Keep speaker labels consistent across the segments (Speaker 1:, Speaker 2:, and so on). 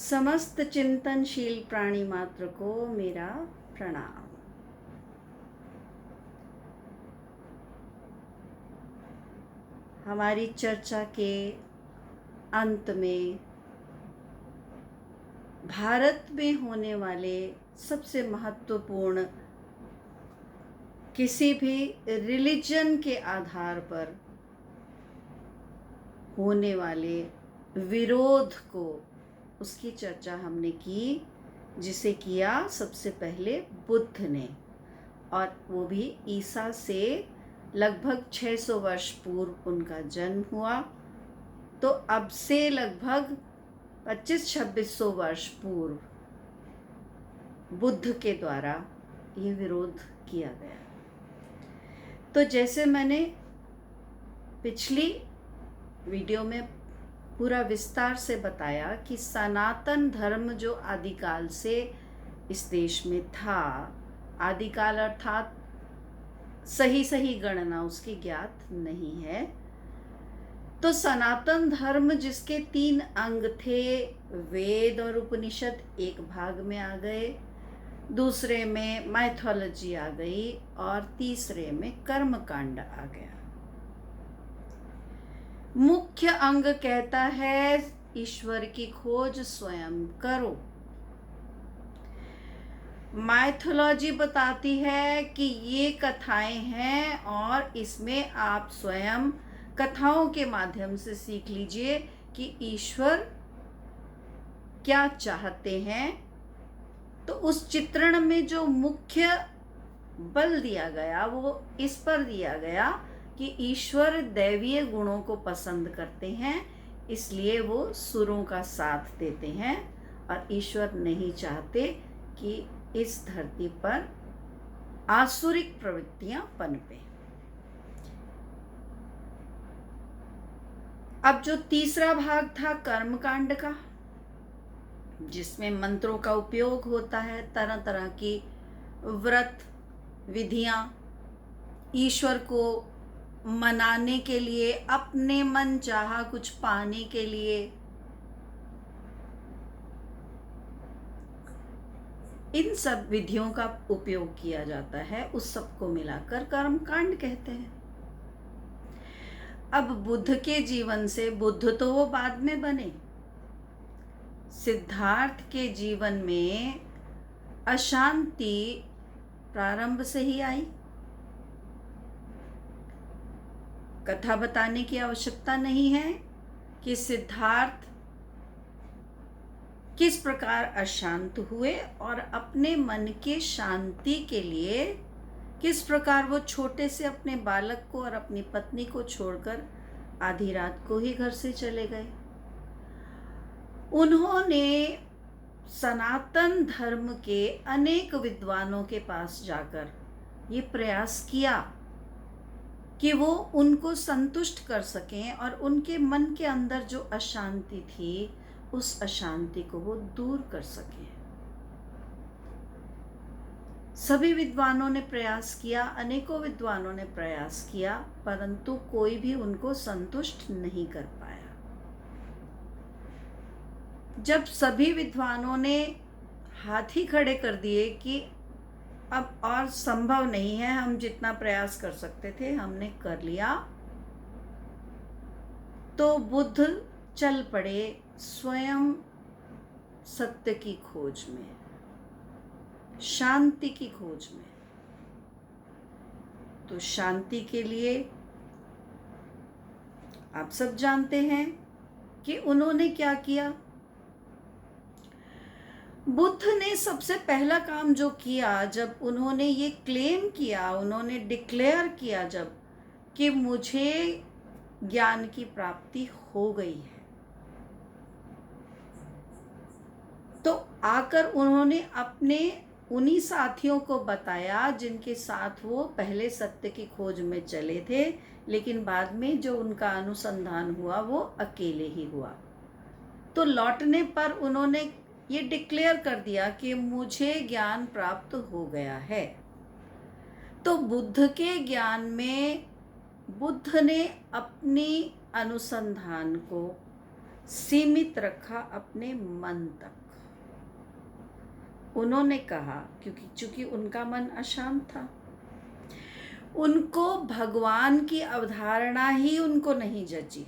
Speaker 1: समस्त चिंतनशील प्राणी मात्र को मेरा प्रणाम। हमारी चर्चा के अंत में भारत में होने वाले सबसे महत्वपूर्ण किसी भी रिलीजन के आधार पर होने वाले विरोध को, उसकी चर्चा हमने की, जिसे किया सबसे पहले बुद्ध ने, और वो भी ईसा से लगभग 600 वर्ष पूर्व उनका जन्म हुआ। तो अब से लगभग 2500-2600 वर्ष पूर्व बुद्ध के द्वारा ये विरोध किया गया। तो जैसे मैंने पिछली वीडियो में पूरा विस्तार से बताया कि सनातन धर्म जो आदिकाल से इस देश में था, आदिकाल अर्थात सही गणना उसकी ज्ञात नहीं है, तो सनातन धर्म जिसके 3 अंग थे, वेद और उपनिषद एक भाग में आ गए, दूसरे में माइथोलॉजी आ गई और तीसरे में कर्मकांड आ गया। मुख्य अंग कहता है ईश्वर की खोज स्वयं करो। माइथोलॉजी बताती है कि ये कथाएं हैं और इसमें आप स्वयं कथाओं के माध्यम से सीख लीजिए कि ईश्वर क्या चाहते हैं। तो उस चित्रण में जो मुख्य बल दिया गया वो इस पर दिया गया कि ईश्वर दैवीय गुणों को पसंद करते हैं, इसलिए वो सुरों का साथ देते हैं, और ईश्वर नहीं चाहते कि इस धरती पर आसुरिक प्रवृत्तियां पनपे। अब जो तीसरा भाग था कर्मकांड का, जिसमें मंत्रों का उपयोग होता है, तरह तरह की व्रत विधियां ईश्वर को मनाने के लिए, अपने मन चाहा कुछ पाने के लिए, इन सब विधियों का उपयोग किया जाता है। उस सब को मिलाकर कर्मकांड कहते हैं। अब बुद्ध के जीवन से, बुद्ध तो वो बाद में बने, सिद्धार्थ के जीवन में अशांति प्रारंभ से ही आई। कथा बताने की आवश्यकता नहीं है कि सिद्धार्थ किस प्रकार अशांत हुए और अपने मन के शांति के लिए किस प्रकार वो छोटे से अपने बालक को और अपनी पत्नी को छोड़कर आधी रात को ही घर से चले गए। उन्होंने सनातन धर्म के अनेक विद्वानों के पास जाकर ये प्रयास किया कि वो उनको संतुष्ट कर सकें और उनके मन के अंदर जो अशांति थी, उस अशांति को वो दूर कर सकें। सभी विद्वानों ने प्रयास किया, अनेकों विद्वानों ने प्रयास किया, परंतु कोई भी उनको संतुष्ट नहीं कर पाया। जब सभी विद्वानों ने हाथ ही खड़े कर दिए कि अब और संभव नहीं है, हम जितना प्रयास कर सकते थे हमने कर लिया, तो बुद्ध चल पड़े स्वयं सत्य की खोज में, शांति की खोज में। तो शांति के लिए आप सब जानते हैं कि उन्होंने क्या किया। बुद्ध ने सबसे पहला काम जो किया, जब उन्होंने ये क्लेम किया, उन्होंने डिक्लेयर किया जब कि मुझे ज्ञान की प्राप्ति हो गई है, तो आकर उन्होंने अपने उन्हीं साथियों को बताया जिनके साथ वो पहले सत्य की खोज में चले थे, लेकिन बाद में जो उनका अनुसंधान हुआ वो अकेले ही हुआ। तो लौटने पर उन्होंने ये डिक्लेयर कर दिया कि मुझे ज्ञान प्राप्त हो गया है। तो बुद्ध के ज्ञान में बुद्ध ने अपनी अनुसंधान को सीमित रखा अपने मन तक। उन्होंने कहा, क्योंकि चूंकि उनका मन अशांत था, उनको भगवान की अवधारणा ही उनको नहीं जची।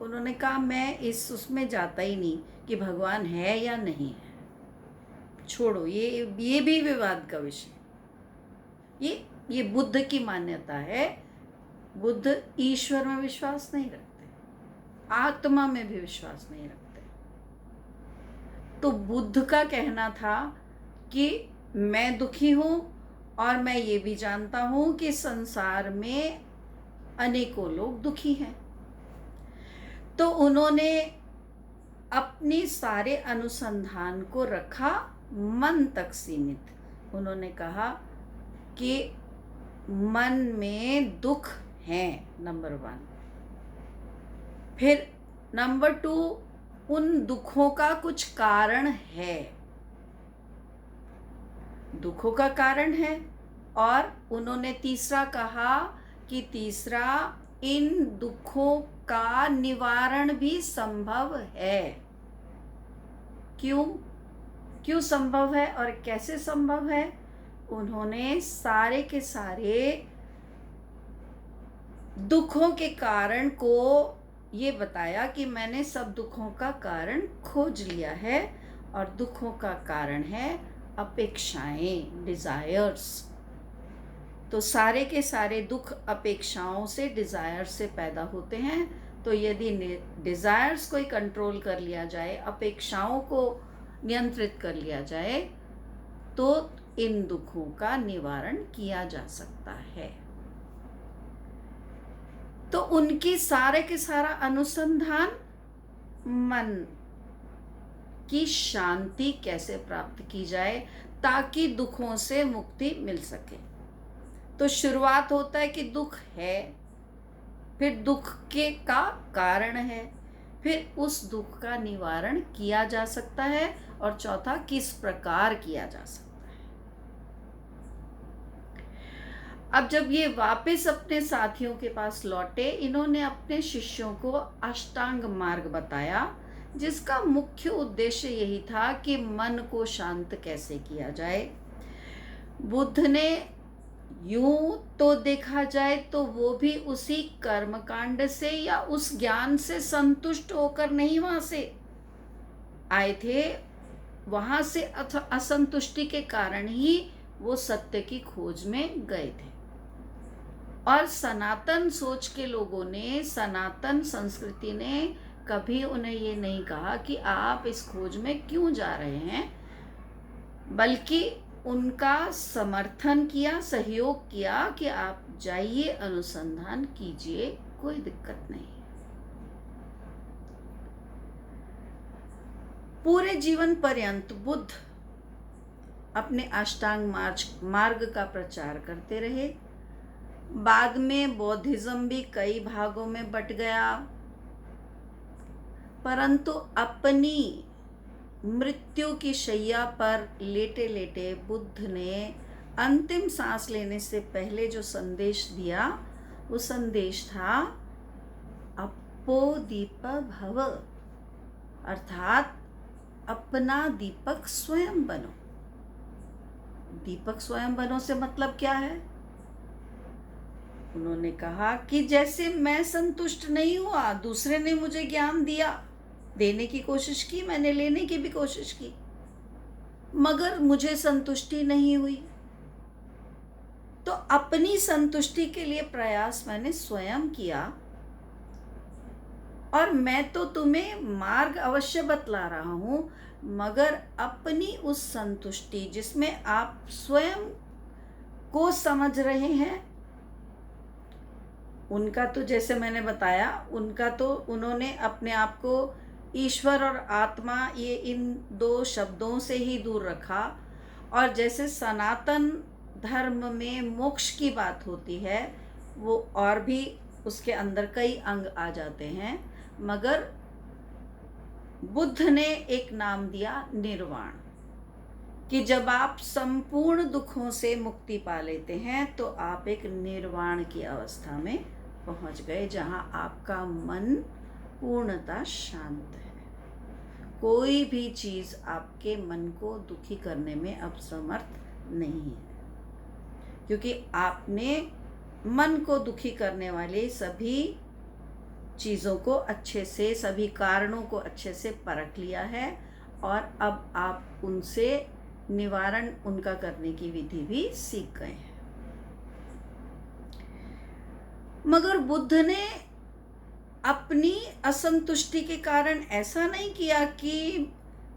Speaker 1: उन्होंने कहा मैं उसमें जाता ही नहीं कि भगवान है या नहीं है, छोड़ो, ये भी विवाद का विषय। ये बुद्ध की मान्यता है। बुद्ध ईश्वर में विश्वास नहीं रखते, आत्मा में भी विश्वास नहीं रखते। तो बुद्ध का कहना था कि मैं दुखी हूं और मैं ये भी जानता हूं कि संसार में अनेकों लोग दुखी हैं। तो उन्होंने अपनी सारे अनुसंधान को रखा मन तक सीमित। उन्होंने कहा कि मन में दुख है, नंबर 1। फिर नंबर 2, उन दुखों का कुछ कारण है, दुखों का कारण है। और उन्होंने तीसरा कहा कि इन दुखों का निवारण भी संभव है। क्यों संभव है और कैसे संभव है? उन्होंने सारे के सारे दुखों के कारण को ये बताया कि मैंने सब दुखों का कारण खोज लिया है, और दुखों का कारण है अपेक्षाएं, डिजायर्स। तो सारे के सारे दुख अपेक्षाओं से, डिजायर से पैदा होते हैं। तो यदि डिजायर्स को कंट्रोल कर लिया जाए, अपेक्षाओं को नियंत्रित कर लिया जाए, तो इन दुखों का निवारण किया जा सकता है। तो उनकी सारे के सारा अनुसंधान मन की शांति कैसे प्राप्त की जाए ताकि दुखों से मुक्ति मिल सके। तो शुरुआत होता है कि दुख है, फिर दुख का कारण है, फिर उस दुख का निवारण किया जा सकता है, और चौथा किस प्रकार किया जा सकता है। अब जब ये वापस अपने साथियों के पास लौटे, इन्होंने अपने शिष्यों को अष्टांग मार्ग बताया, जिसका मुख्य उद्देश्य यही था कि मन को शांत कैसे किया जाए। बुद्ध ने यूं तो देखा जाए तो वो भी उसी कर्मकांड से या उस ज्ञान से संतुष्ट होकर नहीं वहां से आए थे। वहां से असंतुष्टि के कारण ही वो सत्य की खोज में गए थे। और सनातन सोच के लोगों ने, सनातन संस्कृति ने कभी उन्हें ये नहीं कहा कि आप इस खोज में क्यों जा रहे हैं, बल्कि उनका समर्थन किया, सहयोग किया कि आप जाइए, अनुसंधान कीजिए, कोई दिक्कत नहीं। पूरे जीवन पर्यंत बुद्ध अपने अष्टांग मार्ग का प्रचार करते रहे। बाद में बौद्धिज्म भी कई भागों में बट गया, परंतु अपनी मृत्यु की शैया पर लेटे लेटे बुद्ध ने अंतिम सांस लेने से पहले जो संदेश दिया, वो संदेश था अपो दीप भव, अर्थात अपना दीपक स्वयं बनो। दीपक स्वयं बनो से मतलब क्या है? उन्होंने कहा कि जैसे मैं संतुष्ट नहीं हुआ, दूसरे ने मुझे ज्ञान दिया, देने की कोशिश की, मैंने लेने की भी कोशिश की, मगर मुझे संतुष्टि नहीं हुई, तो अपनी संतुष्टि के लिए प्रयास मैंने स्वयं किया। और मैं तो तुम्हें मार्ग अवश्य बतला रहा हूं, मगर अपनी उस संतुष्टि जिसमें आप स्वयं को समझ रहे हैं, उनका तो जैसे मैंने बताया, उनका तो उन्होंने अपने आप को ईश्वर और आत्मा, ये इन दो शब्दों से ही दूर रखा। और जैसे सनातन धर्म में मोक्ष की बात होती है, वो और भी उसके अंदर कई अंग आ जाते हैं, मगर बुद्ध ने एक नाम दिया निर्वाण, कि जब आप संपूर्ण दुखों से मुक्ति पा लेते हैं तो आप एक निर्वाण की अवस्था में पहुंच गए, जहां आपका मन पूर्णतः शांत है। कोई भी चीज आपके मन को दुखी करने में अब समर्थ नहीं है, क्योंकि आपने मन को दुखी करने वाले सभी चीज़ों को अच्छे से, सभी कारणों को अच्छे से परख लिया है, और अब आप उनसे निवारण उनका करने की विधि भी सीख गए हैं। मगर बुद्ध ने अपनी असंतुष्टि के कारण ऐसा नहीं किया कि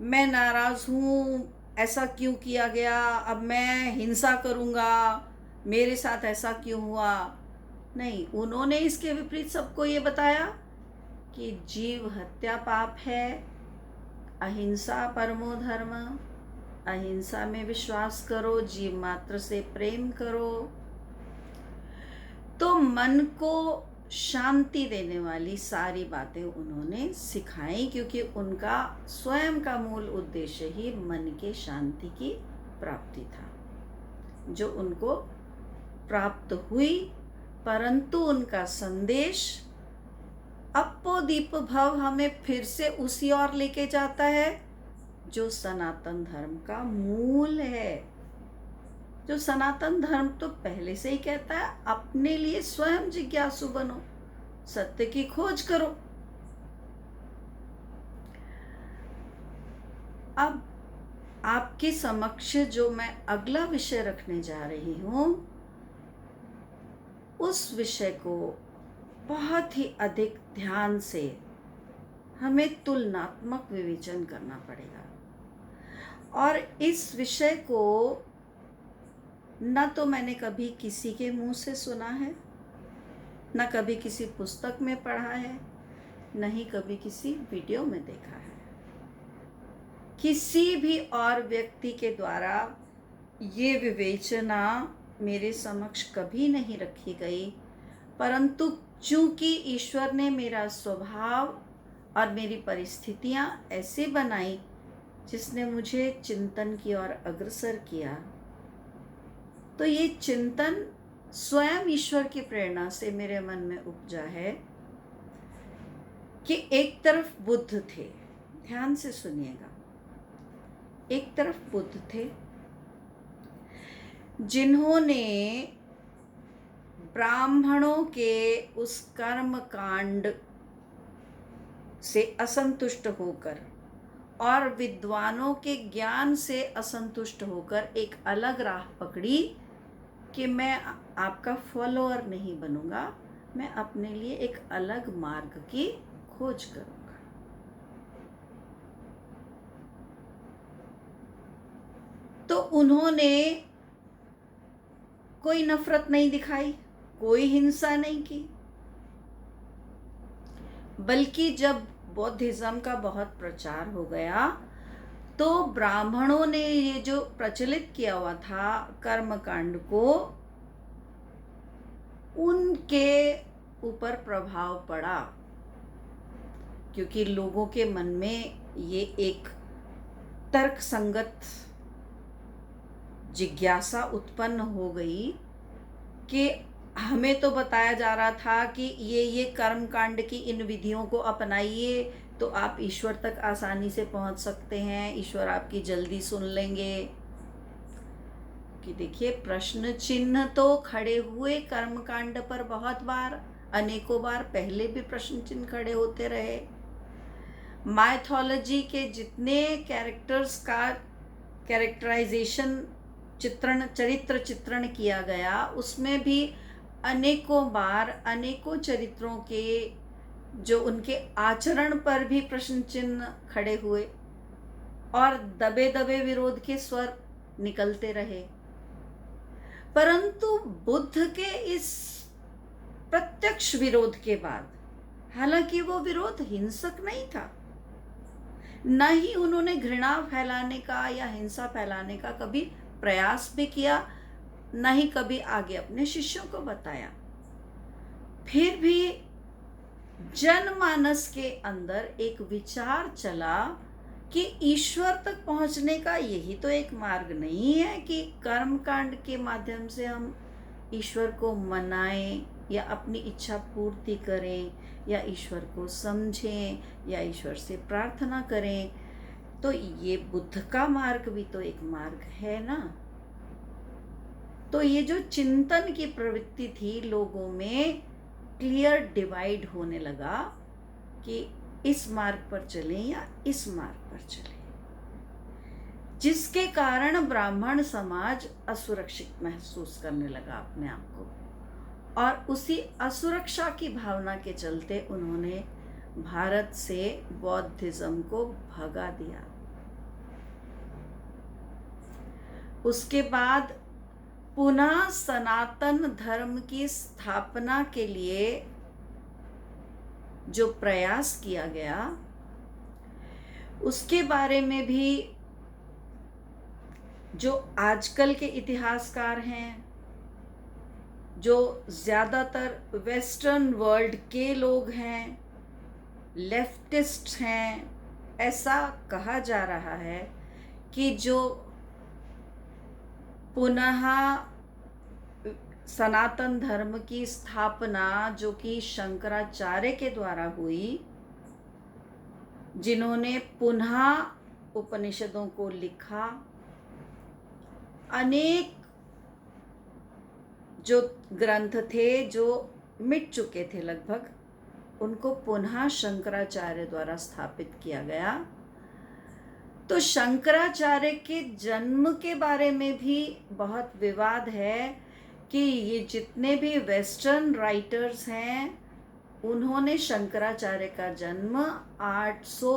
Speaker 1: मैं नाराज हूँ, ऐसा क्यों किया गया, अब मैं हिंसा करूँगा, मेरे साथ ऐसा क्यों हुआ। नहीं, उन्होंने इसके विपरीत सबको ये बताया कि जीव हत्या पाप है, अहिंसा परमो धर्म, अहिंसा में विश्वास करो, जीव मात्र से प्रेम करो। तो मन को शांति देने वाली सारी बातें उन्होंने सिखाई, क्योंकि उनका स्वयं का मूल उद्देश्य ही मन के शांति की प्राप्ति था, जो उनको प्राप्त हुई। परंतु उनका संदेश अप्पोदीप भव हमें फिर से उसी ओर लेके जाता है जो सनातन धर्म का मूल है। जो सनातन धर्म तो पहले से ही कहता है, अपने लिए स्वयं जिज्ञासु बनो, सत्य की खोज करो। अब आपके समक्ष जो मैं अगला विषय रखने जा रही हूं, उस विषय को बहुत ही अधिक ध्यान से हमें तुलनात्मक विवेचन करना पड़ेगा। और इस विषय को न तो मैंने कभी किसी के मुंह से सुना है, न कभी किसी पुस्तक में पढ़ा है, न ही कभी किसी वीडियो में देखा है। किसी भी और व्यक्ति के द्वारा ये विवेचना मेरे समक्ष कभी नहीं रखी गई, परंतु चूंकि ईश्वर ने मेरा स्वभाव और मेरी परिस्थितियां ऐसे बनाई जिसने मुझे चिंतन की ओर अग्रसर किया, तो ये चिंतन स्वयं ईश्वर की प्रेरणा से मेरे मन में उपजा है कि एक तरफ बुद्ध थे, ध्यान से सुनिएगा, एक तरफ बुद्ध थे जिन्होंने ब्राह्मणों के उस कर्म कांड से असंतुष्ट होकर और विद्वानों के ज्ञान से असंतुष्ट होकर एक अलग राह पकड़ी कि मैं आपका फॉलोअर नहीं बनूंगा, मैं अपने लिए एक अलग मार्ग की खोज करूंगा। तो उन्होंने कोई नफरत नहीं दिखाई, कोई हिंसा नहीं की, बल्कि जब बौद्धिज्म का बहुत प्रचार हो गया तो ब्राह्मणों ने ये जो प्रचलित किया हुआ था कर्मकांड को, उनके ऊपर प्रभाव पड़ा, क्योंकि लोगों के मन में ये एक तर्क संगत जिज्ञासा उत्पन्न हो गई कि हमें तो बताया जा रहा था कि ये कर्म कांड की इन विधियों को अपनाइए तो आप ईश्वर तक आसानी से पहुंच सकते हैं, ईश्वर आपकी जल्दी सुन लेंगे। कि देखिए, प्रश्न चिन्ह तो खड़े हुए कर्म कांड पर बहुत बार, अनेकों बार पहले भी प्रश्न चिन्ह खड़े होते रहे। माइथोलॉजी के जितने कैरेक्टर्स का कैरेक्टराइजेशन चरित्र चित्रण किया गया, उसमें भी अनेकों बार अनेकों चरित्रों के जो उनके आचरण पर भी प्रश्न चिन्ह खड़े हुए और दबे दबे विरोध के स्वर निकलते रहे। परंतु बुद्ध के इस प्रत्यक्ष विरोध के बाद, हालांकि वो विरोध हिंसक नहीं था, न ही उन्होंने घृणा फैलाने का या हिंसा फैलाने का कभी प्रयास भी किया, न ही कभी आगे अपने शिष्यों को बताया, फिर भी जनमानस के अंदर एक विचार चला कि ईश्वर तक पहुंचने का यही तो एक मार्ग नहीं है कि कर्मकांड के माध्यम से हम ईश्वर को मनाएं या अपनी इच्छा पूर्ति करें या ईश्वर को समझें या ईश्वर से प्रार्थना करें। तो ये बुद्ध का मार्ग भी तो एक मार्ग है ना। तो ये जो चिंतन की प्रवृत्ति थी लोगों में, क्लियर डिवाइड होने लगा कि इस मार्ग पर चलें या इस मार्ग पर चलें, जिसके कारण ब्राह्मण समाज असुरक्षित महसूस करने लगा अपने आप को, और उसी असुरक्षा की भावना के चलते उन्होंने भारत से बौद्धिज्म को भगा दिया। उसके बाद पुनः सनातन धर्म की स्थापना के लिए जो प्रयास किया गया, उसके बारे में भी जो आजकल के इतिहासकार हैं, जो ज़्यादातर वेस्टर्न वर्ल्ड के लोग हैं, लेफ्टिस्ट हैं, ऐसा कहा जा रहा है कि जो पुनः सनातन धर्म की स्थापना जो कि शंकराचार्य के द्वारा हुई, जिन्होंने पुनः उपनिषदों को लिखा, अनेक जो ग्रंथ थे जो मिट चुके थे लगभग, उनको पुनः शंकराचार्य द्वारा स्थापित किया गया। तो शंकराचार्य के जन्म के बारे में भी बहुत विवाद है कि ये जितने भी वेस्टर्न राइटर्स हैं, उन्होंने शंकराचार्य का जन्म 800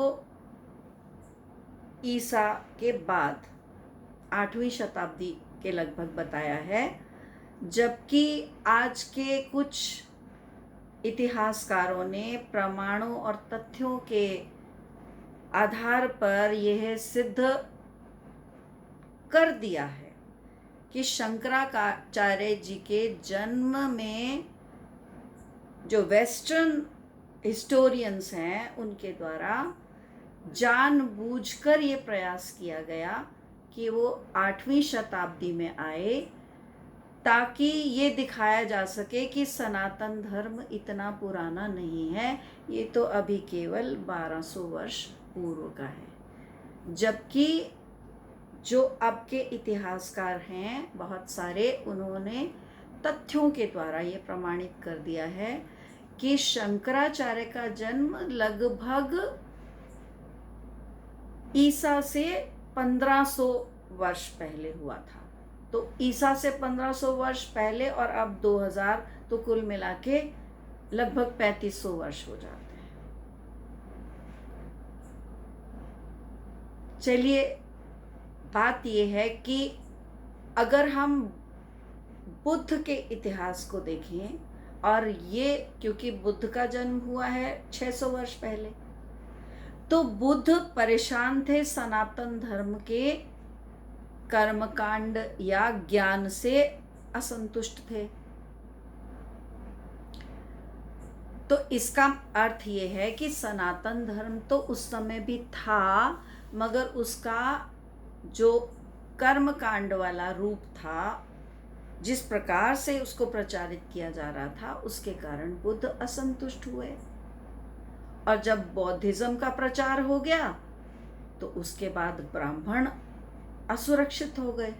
Speaker 1: ईसा के बाद 8वीं शताब्दी के लगभग बताया है, जबकि आज के कुछ इतिहासकारों ने प्रमाणों और तथ्यों के आधार पर यह सिद्ध कर दिया है कि शंकराचार्य जी के जन्म में जो वेस्टर्न हिस्टोरियंस हैं उनके द्वारा जानबूझकर ये प्रयास किया गया कि वो 8वीं शताब्दी में आए, ताकि ये दिखाया जा सके कि सनातन धर्म इतना पुराना नहीं है, ये तो अभी केवल 1200 वर्ष पूर्व का है। जबकि जो अब के इतिहासकार हैं बहुत सारे, उन्होंने तथ्यों के द्वारा ये प्रमाणित कर दिया है कि शंकराचार्य का जन्म लगभग ईसा से 1500 वर्ष पहले हुआ था। तो ईसा से 1500 वर्ष पहले और अब 2000, तो कुल मिला के लगभग 3500 वर्ष हो जाते हैं। चलिए, बात यह है कि अगर हम बुद्ध के इतिहास को देखें, और ये क्योंकि बुद्ध का जन्म हुआ है 600 वर्ष पहले, तो बुद्ध परेशान थे सनातन धर्म के कर्मकांड या ज्ञान से असंतुष्ट थे। तो इसका अर्थ ये है कि सनातन धर्म तो उस समय भी था, मगर उसका जो कर्मकांड वाला रूप था, जिस प्रकार से उसको प्रचारित किया जा रहा था, उसके कारण बुद्ध असंतुष्ट हुए। और जब बौद्धिज्म का प्रचार हो गया तो उसके बाद ब्राह्मण असुरक्षित हो गए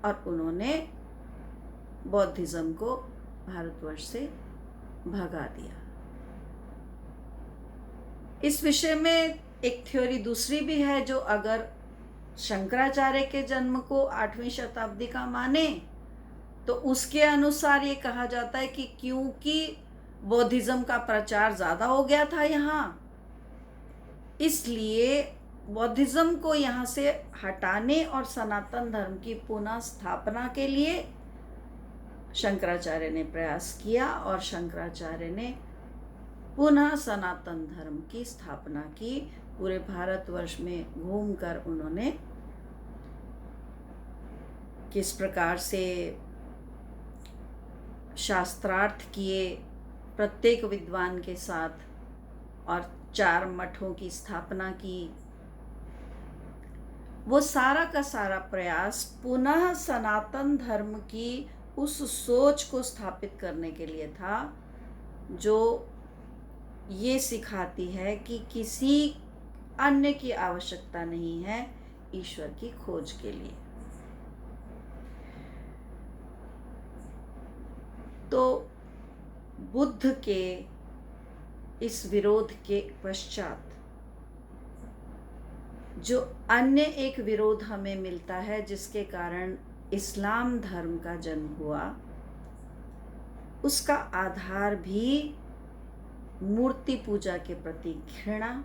Speaker 1: और उन्होंने बौद्धिज्म को भारतवर्ष से भगा दिया। इस विषय में एक थ्योरी दूसरी भी है, जो अगर शंकराचार्य के जन्म को 8वीं शताब्दी का माने, तो उसके अनुसार ये कहा जाता है कि क्योंकि बौद्धिज्म का प्रचार ज़्यादा हो गया था यहाँ, इसलिए बौद्धिज्म को यहाँ से हटाने और सनातन धर्म की पुनः स्थापना के लिए शंकराचार्य ने प्रयास किया, और शंकराचार्य ने पुनः सनातन धर्म की स्थापना की। पूरे भारतवर्ष में घूमकर उन्होंने किस प्रकार से शास्त्रार्थ किए प्रत्येक विद्वान के साथ, और 4 मठों की स्थापना की, वो सारा का सारा प्रयास पुनः सनातन धर्म की उस सोच को स्थापित करने के लिए था जो ये सिखाती है कि किसी अन्य की आवश्यकता नहीं है ईश्वर की खोज के लिए। तो बुद्ध के इस विरोध के पश्चात जो अन्य एक विरोध हमें मिलता है, जिसके कारण इस्लाम धर्म का जन्म हुआ, उसका आधार भी मूर्ति पूजा के प्रति घृणा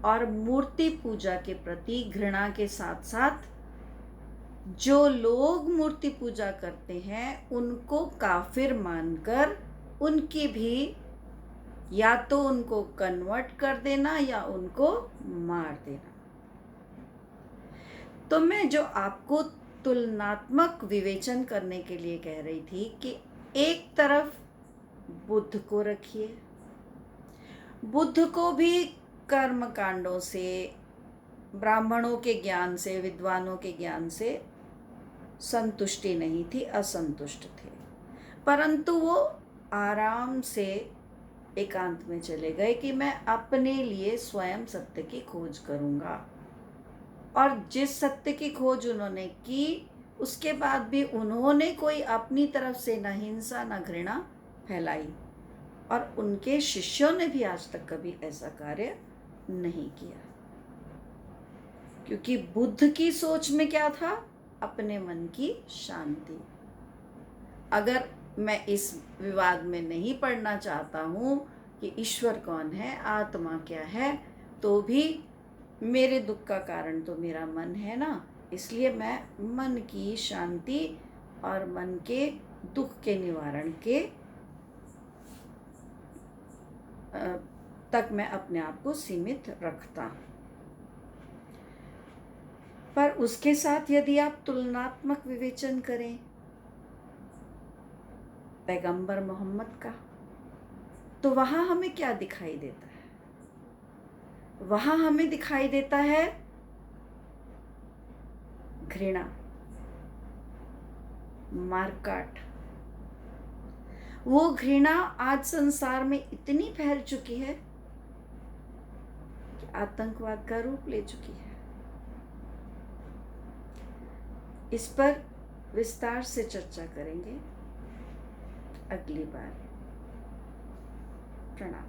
Speaker 1: और मूर्ति पूजा के प्रति घृणा के साथ साथ जो लोग मूर्ति पूजा करते हैं उनको काफिर मानकर उनकी भी या तो उनको कन्वर्ट कर देना या उनको मार देना। तो मैं जो आपको तुलनात्मक विवेचन करने के लिए कह रही थी कि एक तरफ बुद्ध को रखिए, बुद्ध को भी कर्म कांडों से, ब्राह्मणों के ज्ञान से, विद्वानों के ज्ञान से संतुष्टि नहीं थी, असंतुष्ट थे, परंतु वो आराम से एकांत में चले गए कि मैं अपने लिए स्वयं सत्य की खोज करूंगा। और जिस सत्य की खोज उन्होंने की, उसके बाद भी उन्होंने कोई अपनी तरफ से न हिंसा न घृणा फैलाई, और उनके शिष्यों ने भी आज तक कभी ऐसा कार्य नहीं किया, क्योंकि बुद्ध की सोच में क्या था? अपने मन की शांति। अगर मैं इस विवाद में नहीं पढ़ना चाहता हूँ कि ईश्वर कौन है, आत्मा क्या है, तो भी मेरे दुख का कारण तो मेरा मन है ना, इसलिए मैं मन की शांति और मन के दुख के निवारण के तक मैं अपने आप को सीमित रखता हूँ। पर उसके साथ यदि आप तुलनात्मक विवेचन करें पैगंबर मोहम्मद का, तो वहां हमें क्या दिखाई देता है? वहां हमें दिखाई देता है घृणा, मारकाट। वो घृणा आज संसार में इतनी फैल चुकी है कि आतंकवाद का रूप ले चुकी है। इस पर विस्तार से चर्चा करेंगे अगली बार। प्रणाम।